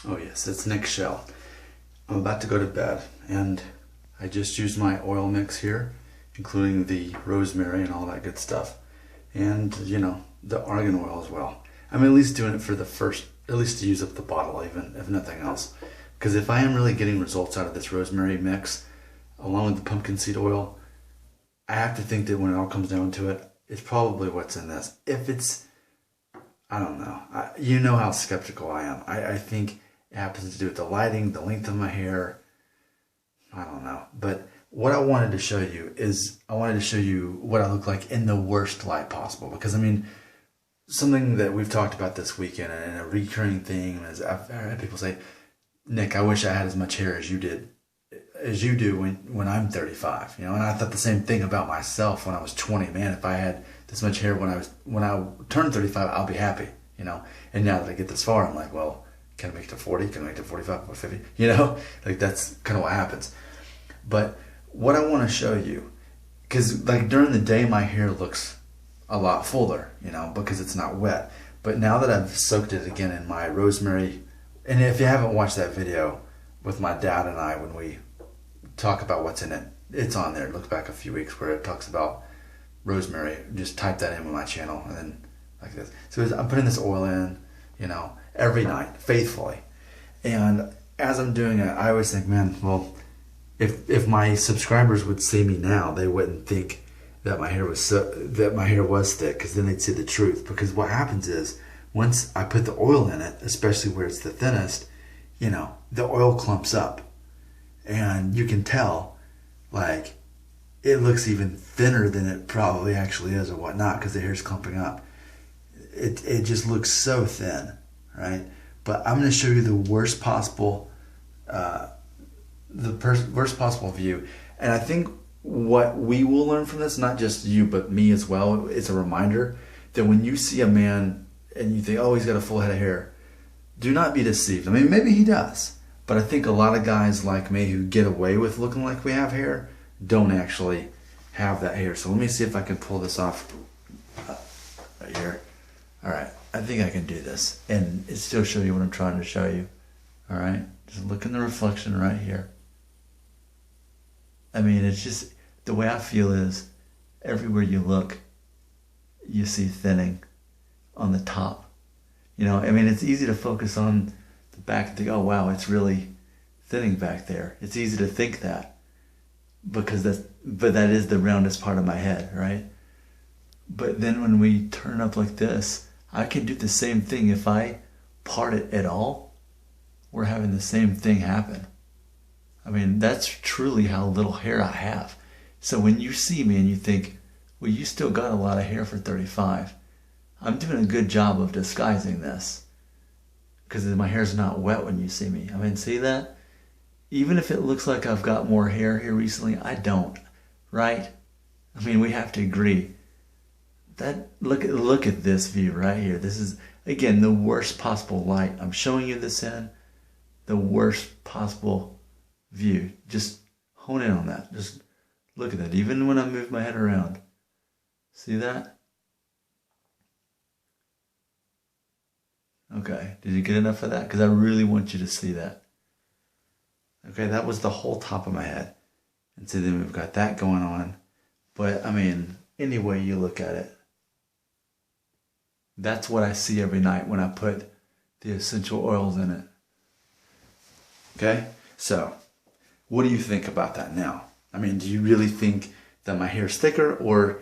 Oh yes, it's Nick Shell. I'm about to go to bed and I just used my oil mix here, including the rosemary and all that good stuff. And, you know, the argan oil as well. I'm at least doing it for the first, at least to use up the bottle even, if nothing else. Because if I am really getting results out of this rosemary mix, along with the pumpkin seed oil, I have to think that when it all comes down to it, it's probably what's in this. If it's, I don't know. You know how skeptical I am. I think it happens to do with the lighting, the length of my hair. I don't know. But what I wanted to show you is I wanted to show you what I look like in the worst light possible. Because, I mean, something that we've talked about this weekend and a recurring thing is I've had people say, Nick, I wish I had as much hair as you did, as you do when I'm 35. You know, and I thought the same thing about myself when I was 20. Man, if I had this much hair when I turned 35, I'll be happy. You know, and now that I get this far, I'm like, well, can I make it to 40? Can I make it to 45 or 50? You know, like that's kind of what happens. But what I want to show you, because like during the day my hair looks a lot fuller, you know, because it's not wet. But now that I've soaked it again in my rosemary, and if you haven't watched that video with my dad and I when we talk about what's in it, it's on there. Look back a few weeks where it talks about rosemary. Just type that in with my channel and then like this. So I'm putting this oil in, you know, every night, faithfully. And as I'm doing it, I always think, man, well, if my subscribers would see me now, they wouldn't think that my hair was thick, because then they'd see the truth. Because what happens is once I put the oil in it, especially where it's the thinnest, you know, the oil clumps up, and you can tell, like, it looks even thinner than it probably actually is or whatnot, because the hair's clumping up. It just looks so thin, right? But I'm going to show you the worst possible worst possible view. And I think what we will learn from this, not just you but me as well, it's a reminder that when you see a man and you think, oh, he's got a full head of hair, do not be deceived. I mean, maybe he does, but I think a lot of guys like me who get away with looking like we have hair don't actually have that hair. So let me see if I can pull this off right here. All right, I think I can do this and it still show you what I'm trying to show you. All right, just look in the reflection right here. I mean, it's just, the way I feel is everywhere you look, you see thinning on the top. You know, I mean, it's easy to focus on the back and think, oh wow, it's really thinning back there. It's easy to think that because that is the roundest part of my head, right? But then when we turn up like this, I can do the same thing. If I part it at all, we're having the same thing happen. I mean, that's truly how little hair I have. So when you see me and you think, well, you still got a lot of hair for 35, I'm doing a good job of disguising this because my hair's not wet when you see me. I mean, see that? Even if it looks like I've got more hair here recently, I don't, right? I mean, we have to agree. Look at this view right here. This is, again, the worst possible light. I'm showing you this in the worst possible view. Just hone in on that. Just look at that. Even when I move my head around. See that? Okay. Did you get enough of that? Because I really want you to see that. Okay, that was the whole top of my head. And so then we've got that going on. But, I mean, any way you look at it, that's what I see every night when I put the essential oils in it. Okay? So, what do you think about that now? I mean, do you really think that my hair's thicker, or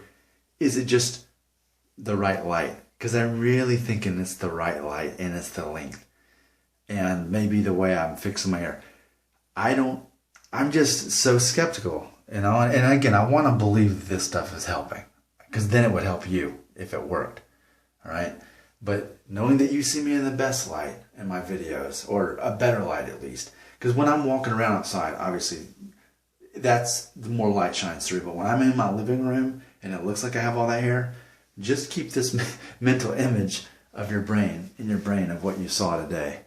is it just the right light? Because I'm really thinking it's the right light and it's the length. And maybe the way I'm fixing my hair. I'm just so skeptical. And again, I want to believe this stuff is helping. Because then it would help you if it worked. All right? But knowing that you see me in the best light in my videos, or a better light at least. Because when I'm walking around outside, obviously, that's the more light shines through. But when I'm in my living room and it looks like I have all that hair, just keep this mental image of your brain, in your brain, of what you saw today.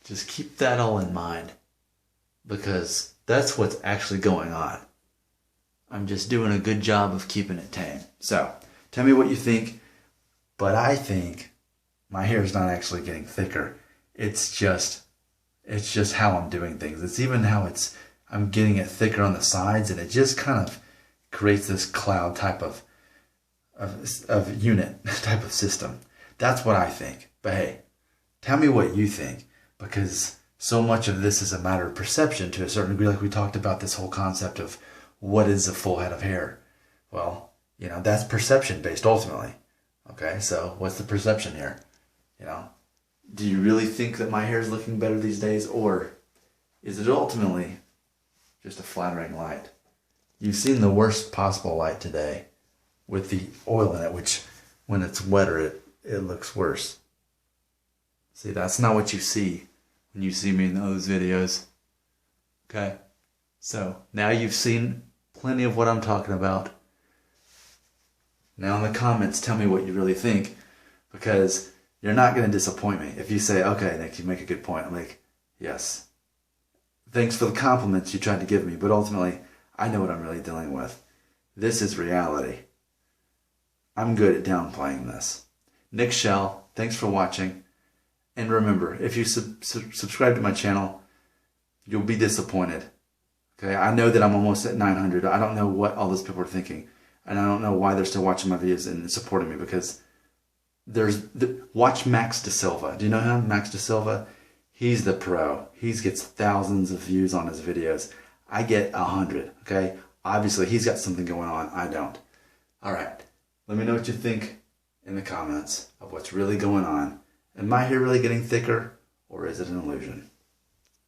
Just keep that all in mind, because that's what's actually going on. I'm just doing a good job of keeping it tame. So, tell me what you think, but I think my hair is not actually getting thicker. It's just how I'm doing things. It's even how I'm getting it thicker on the sides, and it just kind of creates this cloud type of unit type of system. That's what I think. But hey, tell me what you think, because so much of this is a matter of perception to a certain degree. Like we talked about this whole concept of what is a full head of hair. Well, that's perception based ultimately. Okay, so what's the perception here? Do you really think that my hair is looking better these days, or is it ultimately just a flattering light? You've seen the worst possible light today with the oil in it, which when it's wetter, it looks worse. See, that's not what you see when you see me in those videos. Okay, so now you've seen plenty of what I'm talking about. Now in the comments, tell me what you really think, because you're not going to disappoint me. If you say, okay, Nick, you make a good point, I'm like, yes. Thanks for the compliments you tried to give me, but ultimately, I know what I'm really dealing with. This is reality. I'm good at downplaying this. Nick Shell, thanks for watching. And remember, if you subscribe to my channel, you'll be disappointed. Okay, I know that I'm almost at 900. I don't know what all those people are thinking. And I don't know why they're still watching my videos and supporting me, because watch Max Da Silva. Do you know him? Max Da Silva? He's the pro. He gets thousands of views on his videos. I get 100, okay? Obviously, he's got something going on. I don't. All right. Let me know what you think in the comments of what's really going on. Am my hair really getting thicker, or is it an illusion?